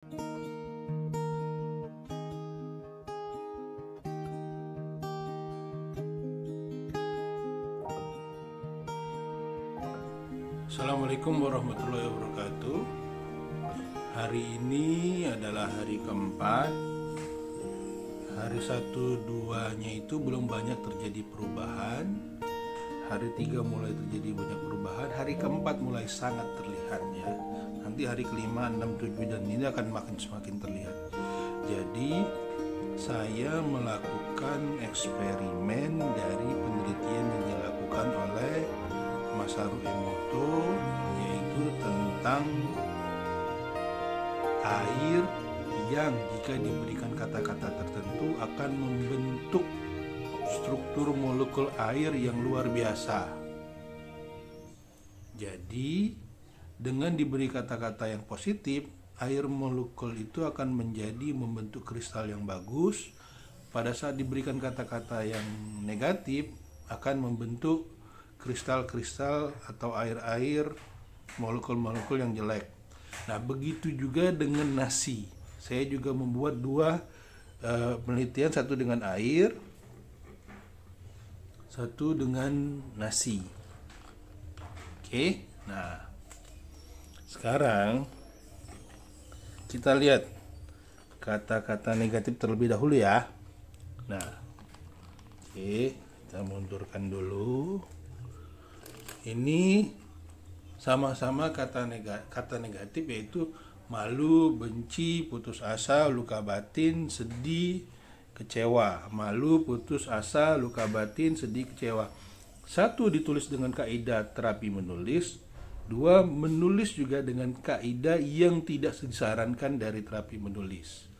Assalamualaikum warahmatullahi wabarakatuh. Hari ini adalah hari keempat. Hari 1-2-nya itu belum banyak terjadi perubahan. Hari 3 mulai terjadi banyak perubahan. Hari keempat mulai sangat terlihat ya. Nanti hari kelima, 6, 7 dan ini akan semakin terlihat. Jadi saya melakukan eksperimen dari penelitian yang dilakukan oleh Masaru Emoto, yaitu tentang air yang jika diberikan kata-kata tertentu akan membentuk struktur molekul air yang luar biasa. Jadi dengan diberi kata-kata yang positif, air molekul itu akan membentuk kristal yang bagus. Pada saat diberikan kata-kata yang negatif, akan membentuk kristal-kristal atau air-air, molekul-molekul yang jelek. Nah, begitu juga dengan nasi. Saya juga membuat dua penelitian, satu dengan air, satu dengan nasi. Oke, nah sekarang kita lihat kata-kata negatif terlebih dahulu ya. Nah, oke, kita mundurkan dulu. Ini sama-sama kata negatif, yaitu malu, benci, putus asa, luka batin, sedih, kecewa. Malu, putus asa, luka batin, sedih, kecewa. Satu, ditulis dengan kaidah terapi menulis. Dua, menulis juga dengan kaidah yang tidak disarankan dari terapi menulis.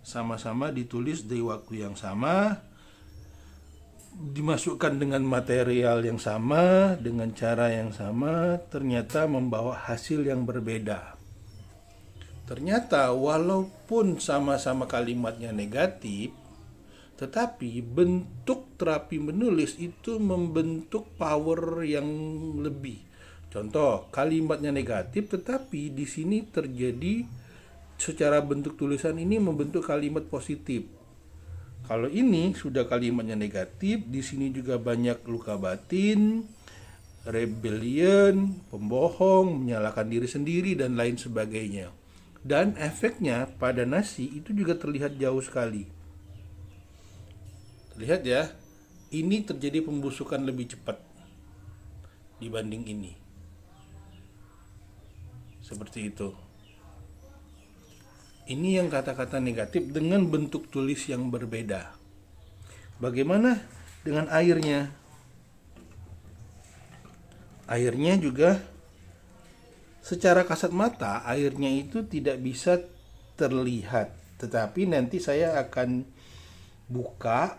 Sama-sama ditulis di waktu yang sama, dimasukkan dengan material yang sama, dengan cara yang sama, ternyata membawa hasil yang berbeda. Ternyata walaupun sama-sama kalimatnya negatif, tetapi bentuk terapi menulis itu membentuk power yang lebih. Contoh, kalimatnya negatif, tetapi di sini terjadi secara bentuk tulisan ini membentuk kalimat positif. Kalau ini sudah kalimatnya negatif, di sini juga banyak luka batin, rebellion, pembohong, menyalahkan diri sendiri, dan lain sebagainya. Dan efeknya pada nasi itu juga terlihat jauh sekali. Terlihat ya, ini terjadi pembusukan lebih cepat dibanding ini. Seperti itu. Ini yang kata-kata negatif dengan bentuk tulis yang berbeda. Bagaimana dengan airnya? Airnya juga secara kasat mata, airnya itu tidak bisa terlihat. Tetapi nanti saya akan buka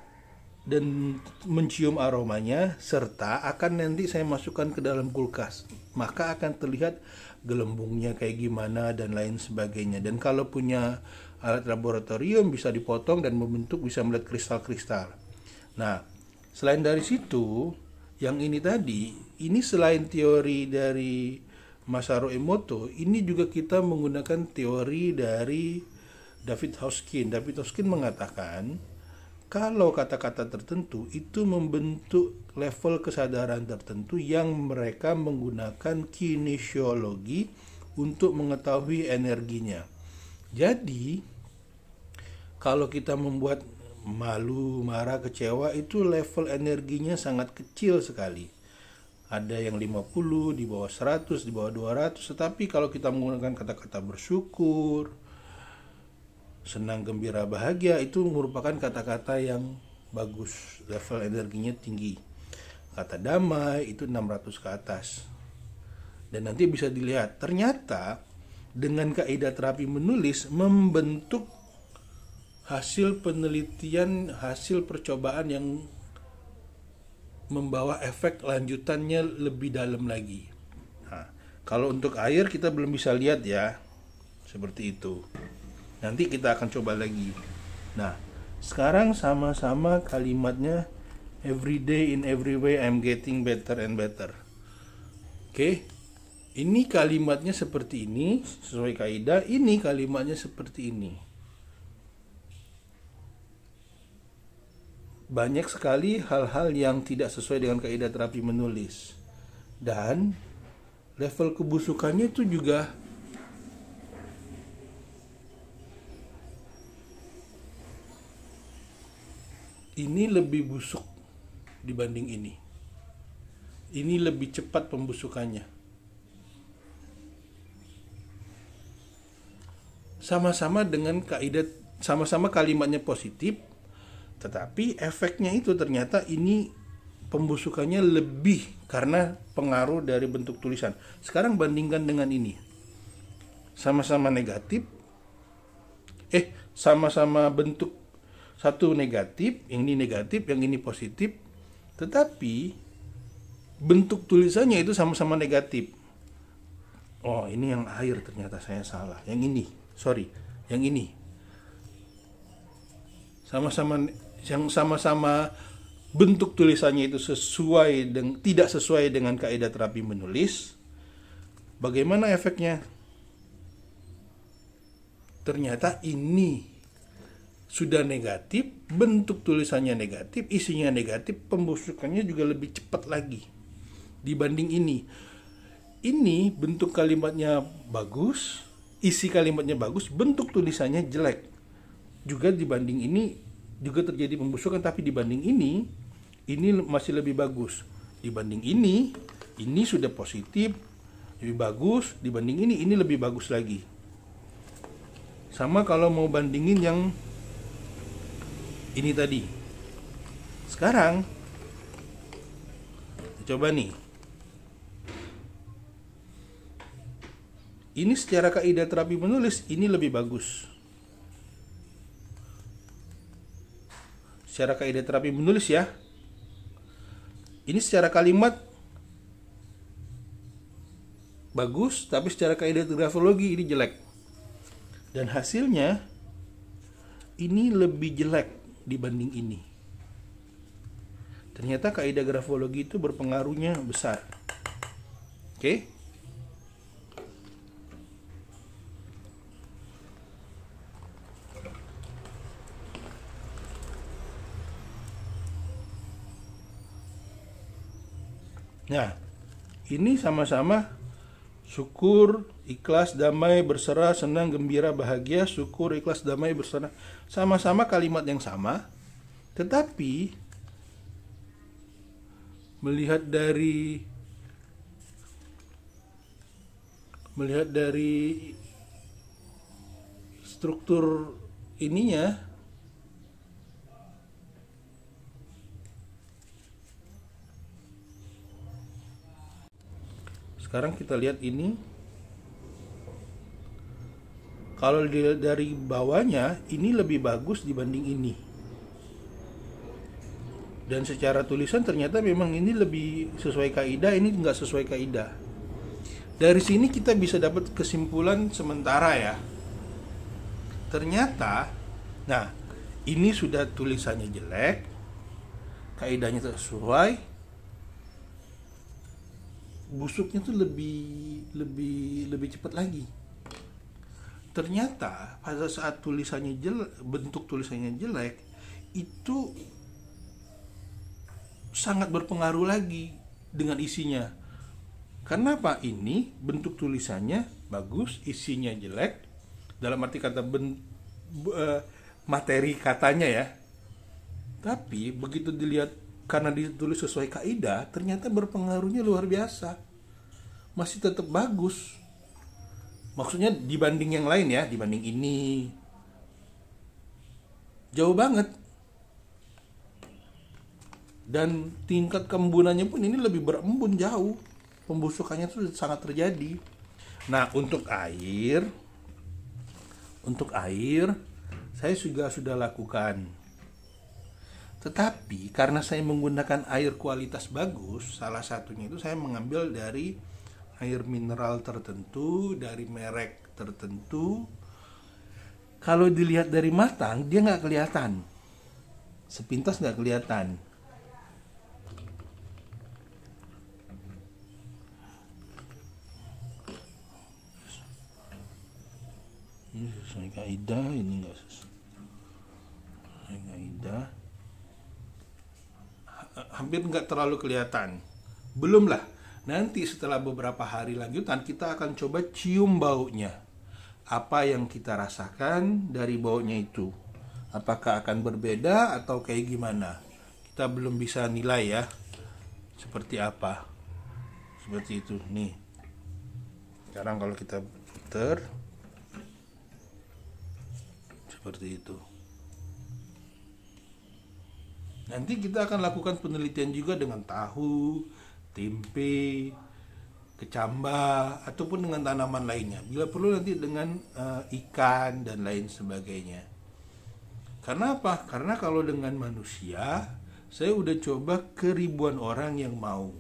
dan mencium aromanya, serta akan nanti saya masukkan ke dalam kulkas. Maka akan terlihat gelembungnya kayak gimana dan lain sebagainya. Dan kalau punya alat laboratorium bisa dipotong dan membentuk, bisa melihat kristal-kristal. Nah, selain dari situ, yang ini tadi, ini selain teori dari Masaru Emoto, ini juga kita menggunakan teori dari David Hoskin. David Hoskin mengatakan kalau kata-kata tertentu itu membentuk level kesadaran tertentu yang mereka menggunakan kinesiologi untuk mengetahui energinya. Jadi, kalau kita membuat malu, marah, kecewa, itu level energinya sangat kecil sekali. Ada yang 50, di bawah 100, di bawah 200. Tetapi kalau kita menggunakan kata-kata bersyukur, senang, gembira, bahagia, itu merupakan kata-kata yang bagus, level energinya tinggi. Kata damai itu 600 ke atas. Dan nanti bisa dilihat, ternyata dengan kaidah terapi menulis membentuk hasil penelitian, hasil percobaan yang membawa efek lanjutannya lebih dalam lagi. Nah, kalau untuk air kita belum bisa lihat ya, seperti itu. Nanti kita akan coba lagi. Nah, sekarang sama-sama kalimatnya every day in every way I'm getting better and better. Oke. Ini kalimatnya seperti ini, sesuai kaidah. Ini kalimatnya seperti ini. Banyak sekali hal-hal yang tidak sesuai dengan kaidah terapi menulis. Dan level kebusukannya itu juga ini lebih busuk dibanding ini. Ini lebih cepat pembusukannya. Sama-sama dengan kaidah, sama-sama kalimatnya positif, tetapi efeknya itu ternyata ini pembusukannya lebih karena pengaruh dari bentuk tulisan. Sekarang bandingkan dengan ini. Sama-sama negatif. Sama-sama bentuk, satu negatif, yang ini negatif, yang ini positif. Tetapi bentuk tulisannya itu sama-sama negatif. Oh, ini yang air, ternyata saya salah. Yang ini, sorry, yang ini. Sama-sama bentuk tulisannya itu tidak sesuai dengan kaidah terapi menulis. Bagaimana efeknya? Ternyata ini sudah negatif, bentuk tulisannya negatif, isinya negatif, pembusukannya juga lebih cepat lagi dibanding ini. Ini bentuk kalimatnya bagus, isi kalimatnya bagus, bentuk tulisannya jelek. Juga dibanding ini juga terjadi pembusukan, tapi dibanding ini masih lebih bagus. Dibanding ini sudah positif, lebih bagus. Dibanding ini lebih bagus lagi. Sama kalau mau bandingin yang ini tadi. Sekarang coba nih. Ini secara kaidah terapi menulis, ini lebih bagus. Secara kaidah terapi menulis ya. Ini secara kalimat bagus, tapi secara kaidah grafologi ini jelek. Dan hasilnya ini lebih jelek dibanding ini. Ternyata kaidah grafologi itu berpengaruhnya besar. Oke? Nah, ini sama-sama syukur, ikhlas, damai, berserah, senang, gembira, bahagia, syukur, ikhlas, damai, berserah. Sama-sama kalimat yang sama, tetapi melihat dari struktur ininya, sekarang kita lihat ini. Kalau dilihat dari bawahnya, ini lebih bagus dibanding ini. Dan secara tulisan ternyata memang ini lebih sesuai kaidah, ini nggak sesuai kaidah. Dari sini kita bisa dapat kesimpulan sementara ya. Ternyata, nah ini sudah tulisannya jelek, kaidahnya sesuai, busuknya tuh lebih cepat lagi. Ternyata pada saat tulisannya jelek, bentuk tulisannya jelek, itu sangat berpengaruh lagi dengan isinya. Karena apa? Ini bentuk tulisannya bagus, isinya jelek. Dalam arti kata materi katanya ya. Tapi begitu dilihat, karena ditulis sesuai kaidah, ternyata berpengaruhnya luar biasa. Masih tetap bagus. Maksudnya dibanding yang lain ya, dibanding ini. Jauh banget. Dan tingkat keembunannya pun ini lebih berembun jauh. Pembusukannya itu sangat terjadi. Nah, untuk air saya sudah lakukan. Tetapi karena saya menggunakan air kualitas bagus, salah satunya itu saya mengambil dari air mineral tertentu, dari merek tertentu. Kalau dilihat dari matang, dia nggak kelihatan. Sepintas nggak kelihatan. kaidah, ini enggak kaidah. Hampir nggak terlalu kelihatan. Belum lah. Nanti setelah beberapa hari lanjutan kita akan coba cium baunya. Apa yang kita rasakan dari baunya itu? Apakah akan berbeda atau kayak gimana? Kita belum bisa nilai ya. Seperti apa? Seperti itu nih. Sekarang kalau kita putar seperti itu. Nanti kita akan lakukan penelitian juga dengan tahu, tempe, kecambah, ataupun dengan tanaman lainnya. Bila perlu nanti dengan ikan dan lain sebagainya. Karena apa? Karena kalau dengan manusia, saya udah coba ke ribuan orang yang mau.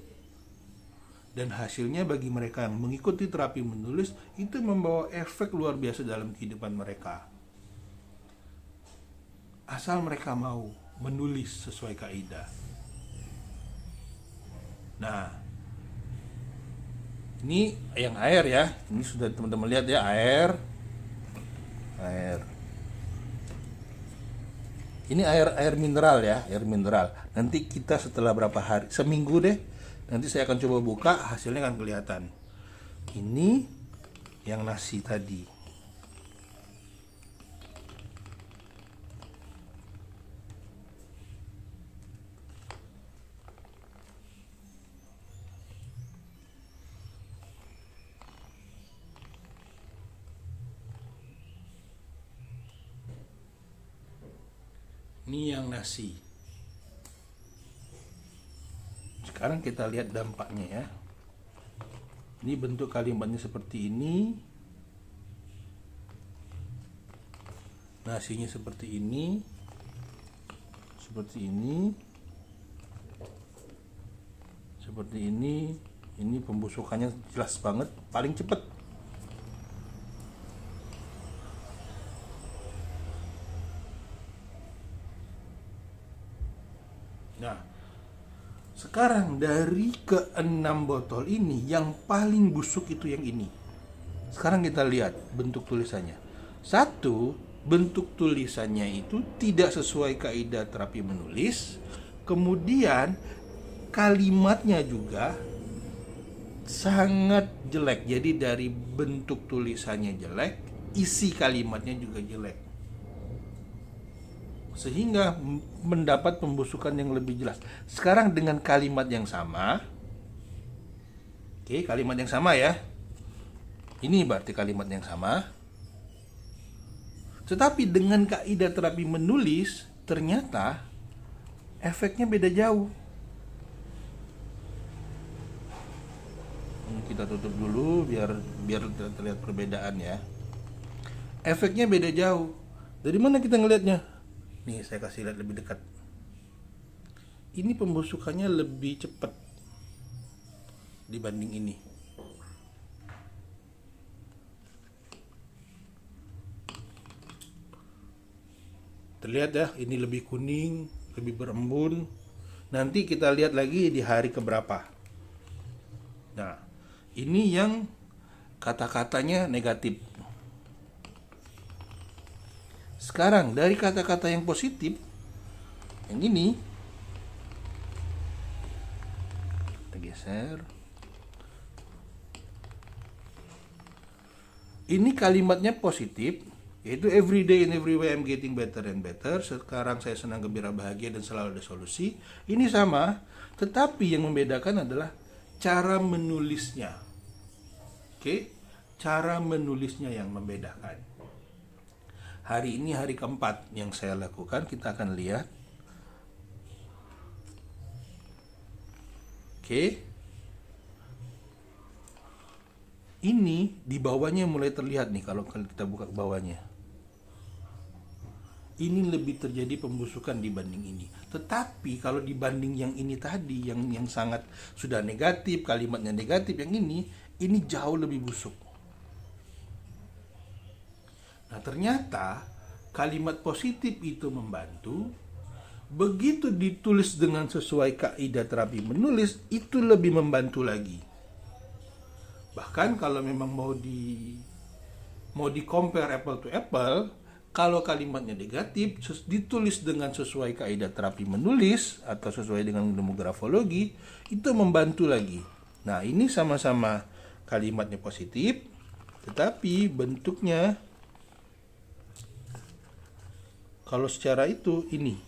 Dan hasilnya bagi mereka yang mengikuti terapi menulis, itu membawa efek luar biasa dalam kehidupan mereka. Asal mereka mau menulis sesuai kaidah. Nah, ini yang air ya. Ini sudah teman-teman lihat ya, air. Ini air mineral ya, air mineral. Nanti kita setelah berapa hari, seminggu deh, nanti saya akan coba buka, hasilnya akan kelihatan. Ini yang nasi tadi. Ini yang nasi. Sekarang kita lihat dampaknya ya. Ini bentuk kalimatnya seperti ini. Nasinya seperti ini. Seperti ini. Seperti ini. Ini pembusukannya jelas banget, paling cepat. Nah, sekarang dari ke-6 botol ini, yang paling busuk itu yang ini. Sekarang kita lihat bentuk tulisannya. Satu, bentuk tulisannya itu tidak sesuai kaidah terapi menulis. Kemudian kalimatnya juga sangat jelek. Jadi dari bentuk tulisannya jelek, isi kalimatnya juga jelek. Sehingga mendapat pembusukan yang lebih jelas. Sekarang dengan kalimat yang sama. Oke, kalimat yang sama ya. Ini berarti kalimat yang sama. Tetapi dengan kaidah terapi menulis, ternyata efeknya beda jauh. Ini kita tutup dulu biar terlihat perbedaan ya. Efeknya beda jauh. Dari mana kita ngelihatnya? Nih, saya kasih lihat lebih dekat. Ini pembusukannya lebih cepat dibanding ini. Terlihat ya, ini lebih kuning, lebih berembun. Nanti kita lihat lagi di hari keberapa. Nah, ini yang kata-katanya negatif. Sekarang dari kata-kata yang positif, yang ini kita geser. Ini kalimatnya positif, yaitu every day in every way I'm getting better and better. Sekarang saya senang, gembira, bahagia, dan selalu ada solusi. Ini sama, tetapi yang membedakan adalah cara menulisnya. Oke, cara menulisnya yang membedakan. Hari ini hari keempat yang saya lakukan, kita akan lihat. Oke. Ini di bawahnya mulai terlihat nih kalau kita buka ke bawahnya. Ini lebih terjadi pembusukan dibanding ini. Tetapi kalau dibanding yang ini tadi, yang sangat sudah negatif, kalimatnya negatif, yang ini jauh lebih busuk. Nah, ternyata kalimat positif itu membantu. Begitu ditulis dengan sesuai kaidah terapi menulis, itu lebih membantu lagi. Bahkan kalau memang mau mau di compare apple to apple, kalau kalimatnya negatif ditulis dengan sesuai kaidah terapi menulis atau sesuai dengan ilmu grafologi, itu membantu lagi. Nah, ini sama-sama kalimatnya positif, tetapi bentuknya kalau secara itu ini.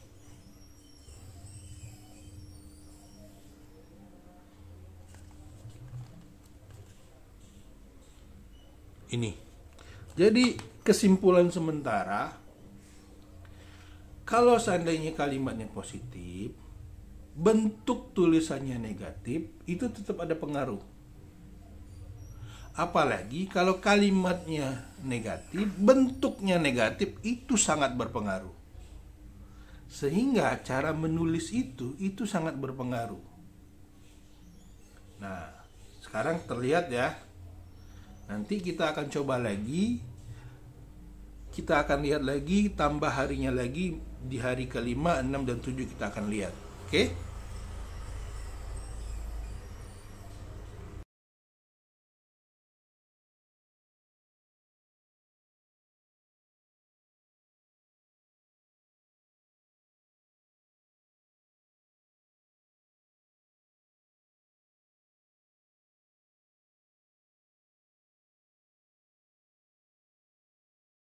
Ini. Jadi kesimpulan sementara, kalau seandainya kalimatnya positif, bentuk tulisannya negatif, itu tetap ada pengaruh. Apalagi kalau kalimatnya negatif, bentuknya negatif, itu sangat berpengaruh. Sehingga cara menulis itu sangat berpengaruh. Nah, sekarang terlihat ya. Nanti kita akan coba lagi. Kita akan lihat lagi, tambah harinya lagi di hari ke-5, 6, dan 7 kita akan lihat. Oke?